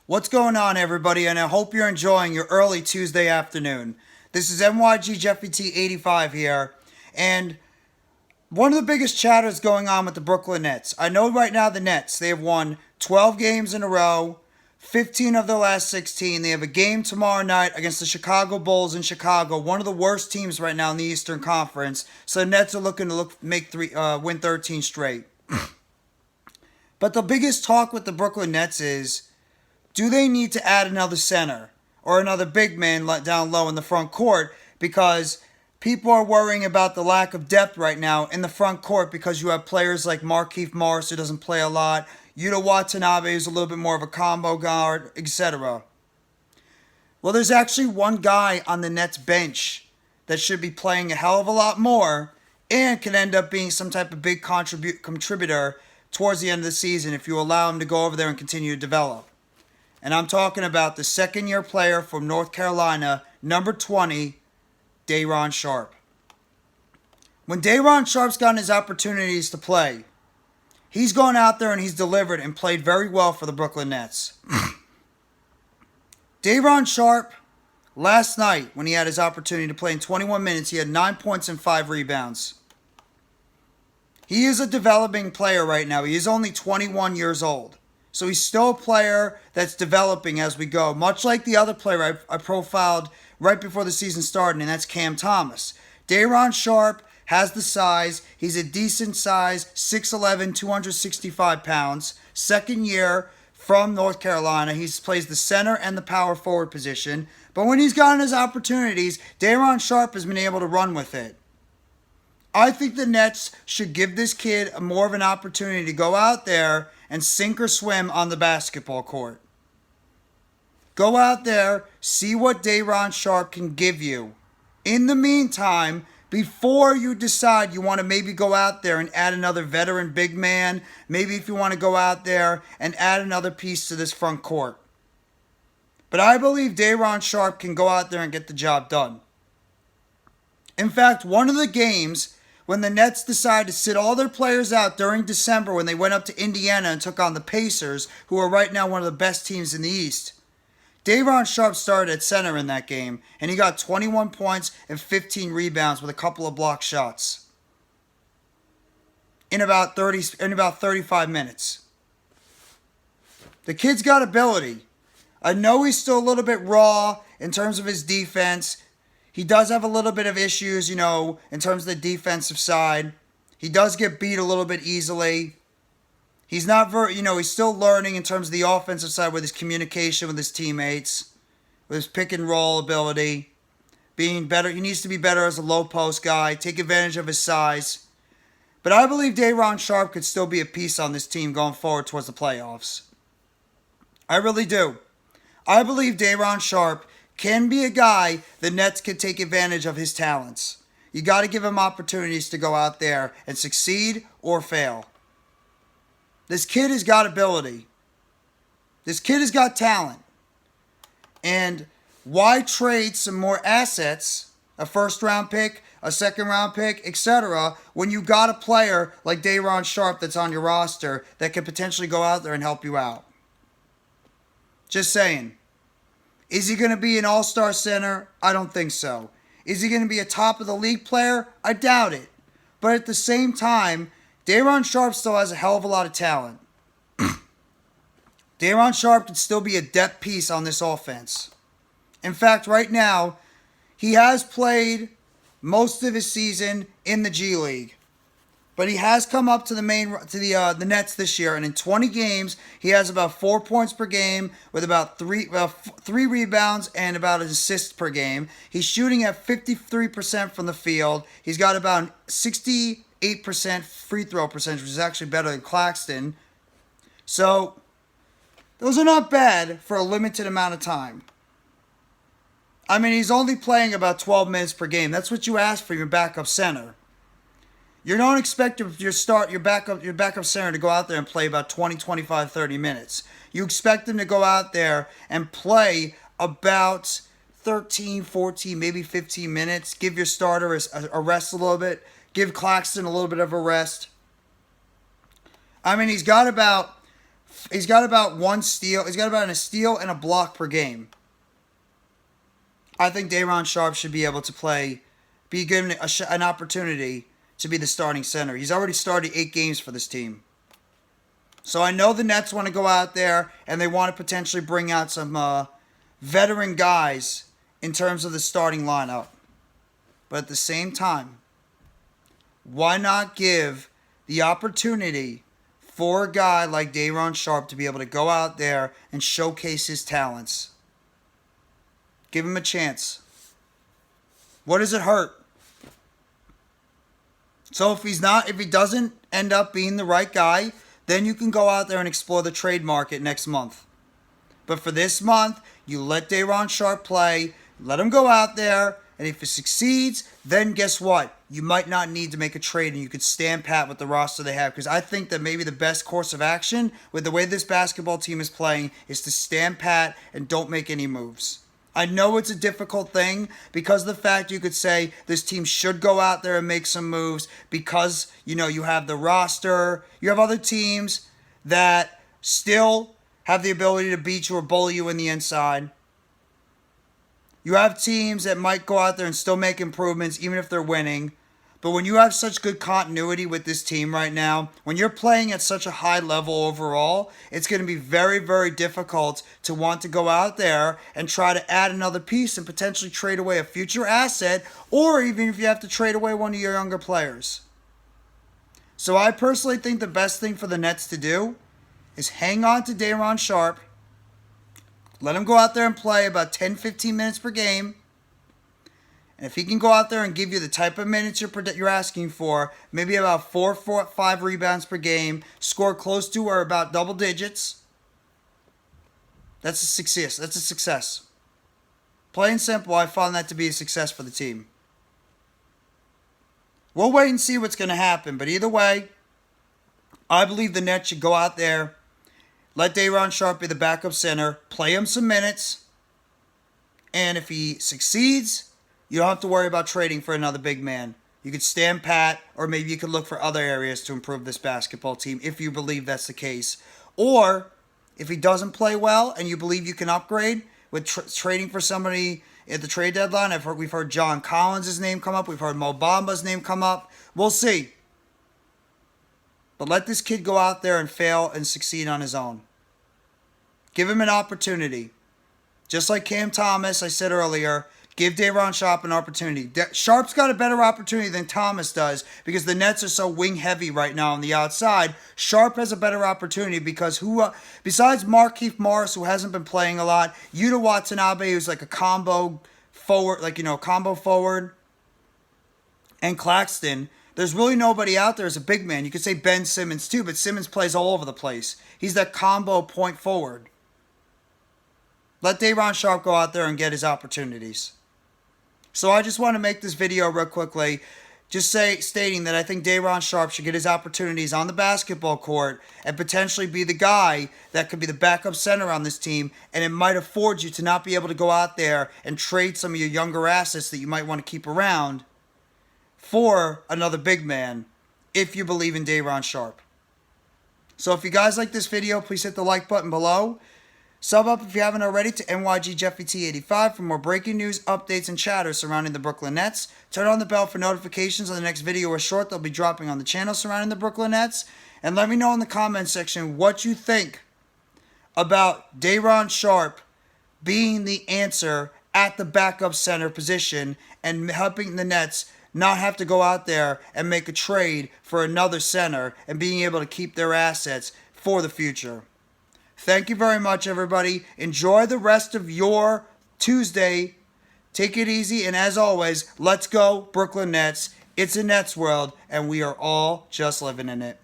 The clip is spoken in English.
What's going on, everybody? And I hope you're enjoying your early Tuesday afternoon. This is NYG Jeffy T 85 here, and one of the biggest chatters going on with the Brooklyn Nets. I know right now the Nets, they have won 12 games in a row, 15 of their last 16. They have a game tomorrow night against the Chicago Bulls in Chicago, one of the worst teams right now in the Eastern Conference. So the Nets are looking to win 13 straight. But the biggest talk with the Brooklyn Nets is, do they need to add another center or another big man down low in the front court? Because people are worrying about the lack of depth right now in the front court because you have players like Markieff Morris, who doesn't play a lot, Yuta Watanabe, who's a little bit more of a combo guard, etc. Well, there's actually one guy on the Nets bench that should be playing a hell of a lot more and can end up being some type of big contributor towards the end of the season if you allow him to go over there and continue to develop. And I'm talking about the second-year player from North Carolina, number 20, Day'Ron Sharpe. When Day'Ron Sharpe's gotten his opportunities to play, he's gone out there and he's delivered and played very well for the Brooklyn Nets. Day'Ron Sharpe, last night when he had his opportunity to play in 21 minutes, he had 9 points and 5 rebounds. He is a developing player right now. He is only 21 years old. So he's still a player that's developing as we go, much like the other player I profiled right before the season started, and that's Cam Thomas. Day'Ron Sharpe has the size. He's a decent size, 6'11", 265 pounds. Second year from North Carolina. He plays the center and the power forward position. But when he's gotten his opportunities, Day'Ron Sharpe has been able to run with it. I think the Nets should give this kid more of an opportunity to go out there and sink or swim on the basketball court. Go out there, see what Day'Ron Sharpe can give you. In the meantime, before you decide you want to maybe go out there and add another veteran big man, maybe if you want to go out there and add another piece to this front court. But I believe Day'Ron Sharpe can go out there and get the job done. In fact, one of the games when the Nets decided to sit all their players out during December when they went up to Indiana and took on the Pacers, who are right now one of the best teams in the East, Day'Ron Sharpe started at center in that game, and he got 21 points and 15 rebounds with a couple of block shots in about 35 minutes. The kid's got ability. I know he's still a little bit raw in terms of his defense. He does have a little bit of issues, in terms of the defensive side. He does get beat a little bit easily. He's not he's still learning in terms of the offensive side with his communication with his teammates, with his pick and roll ability, being better. He needs to be better as a low post guy, take advantage of his size. But I believe Day'Ron Sharpe could still be a piece on this team going forward towards the playoffs. I really do. I believe Day'Ron Sharpe can be a guy the Nets can take advantage of his talents. You got to give him opportunities to go out there and succeed or fail. This kid has got ability. This kid has got talent. And why trade some more assets, a first-round pick, a second-round pick, etc., when you got a player like Day'Ron Sharpe that's on your roster that could potentially go out there and help you out? Just saying. Is he going to be an all-star center? I don't think so. Is he going to be a top-of-the-league player? I doubt it. But at the same time, Day'Ron Sharpe still has a hell of a lot of talent. Day'Ron Sharpe could still be a depth piece on this offense. In fact, right now, he has played most of his season in the G League. But he has come up to the Nets this year, and in 20 games, he has about 4 points per game with about three rebounds and about an assist per game. He's shooting at 53% from the field. He's got about 68% free throw percentage, which is actually better than Claxton. So, those are not bad for a limited amount of time. I mean, he's only playing about 12 minutes per game. That's what you ask for your backup center. You don't expect your backup center to go out there and play about 20, 25, 30 minutes. You expect them to go out there and play about 13, 14, maybe 15 minutes. Give your starter a rest a little bit. Give Claxton a little bit of a rest. I mean, he's got about He's got about one steal. He's got about a steal and a block per game. I think Day'Ron Sharpe should be able to be given an opportunity to be the starting center. He's already started 8 games for this team. So I know the Nets want to go out there and they want to potentially bring out some veteran guys in terms of the starting lineup. But at the same time, why not give the opportunity for a guy like Day'Ron Sharpe to be able to go out there and showcase his talents? Give him a chance. What does it hurt? So if he doesn't end up being the right guy, then you can go out there and explore the trade market next month. But for this month, you let Day'Ron Sharpe play, let him go out there, and if he succeeds, then guess what? You might not need to make a trade and you could stand pat with the roster they have. Because I think that maybe the best course of action with the way this basketball team is playing is to stand pat and don't make any moves. I know it's a difficult thing because of the fact you could say this team should go out there and make some moves because, you have the roster. You have other teams that still have the ability to beat you or bully you in the inside. You have teams that might go out there and still make improvements even if they're winning. But when you have such good continuity with this team right now, when you're playing at such a high level overall, it's going to be very, very difficult to want to go out there and try to add another piece and potentially trade away a future asset, or even if you have to trade away one of your younger players. So I personally think the best thing for the Nets to do is hang on to Day'Ron Sharpe, let him go out there and play about 10-15 minutes per game. And if he can go out there and give you the type of minutes you're asking for, maybe about 4-5 rebounds per game, score close to or about double digits, that's a success. That's a success. Plain and simple, I found that to be a success for the team. We'll wait and see what's going to happen. But either way, I believe the Nets should go out there, let Day'Ron Sharpe be the backup center, play him some minutes, and if he succeeds, you don't have to worry about trading for another big man. You could stand pat, or maybe you could look for other areas to improve this basketball team if you believe that's the case. Or, if he doesn't play well and you believe you can upgrade with trading for somebody at the trade deadline, we've heard John Collins' name come up. We've heard Mo Bamba's name come up. We'll see. But let this kid go out there and fail and succeed on his own. Give him an opportunity. Just like Cam Thomas, I said earlier, give Day'Ron Sharpe an opportunity. Sharpe's got a better opportunity than Thomas does because the Nets are so wing heavy right now on the outside. Sharpe has a better opportunity because besides Markieff Morris, who hasn't been playing a lot, Yuta Watanabe, who's like a combo forward, combo forward, and Claxton, there's really nobody out there as a big man. You could say Ben Simmons too, but Simmons plays all over the place. He's that combo point forward. Let Day'Ron Sharpe go out there and get his opportunities. So I just want to make this video real quickly, stating that I think Day'Ron Sharpe should get his opportunities on the basketball court and potentially be the guy that could be the backup center on this team, and it might afford you to not be able to go out there and trade some of your younger assets that you might want to keep around for another big man if you believe in Day'Ron Sharpe. So if you guys like this video, please hit the like button below. Sub up if you haven't already to NYGJeffyT85 for more breaking news, updates, and chatter surrounding the Brooklyn Nets. Turn on the bell for notifications on the next video or short they'll be dropping on the channel surrounding the Brooklyn Nets. And let me know in the comment section what you think about Day'Ron Sharpe being the answer at the backup center position and helping the Nets not have to go out there and make a trade for another center and being able to keep their assets for the future. Thank you very much, everybody. Enjoy the rest of your Tuesday. Take it easy, and as always, let's go, Brooklyn Nets. It's a Nets world, and we are all just living in it.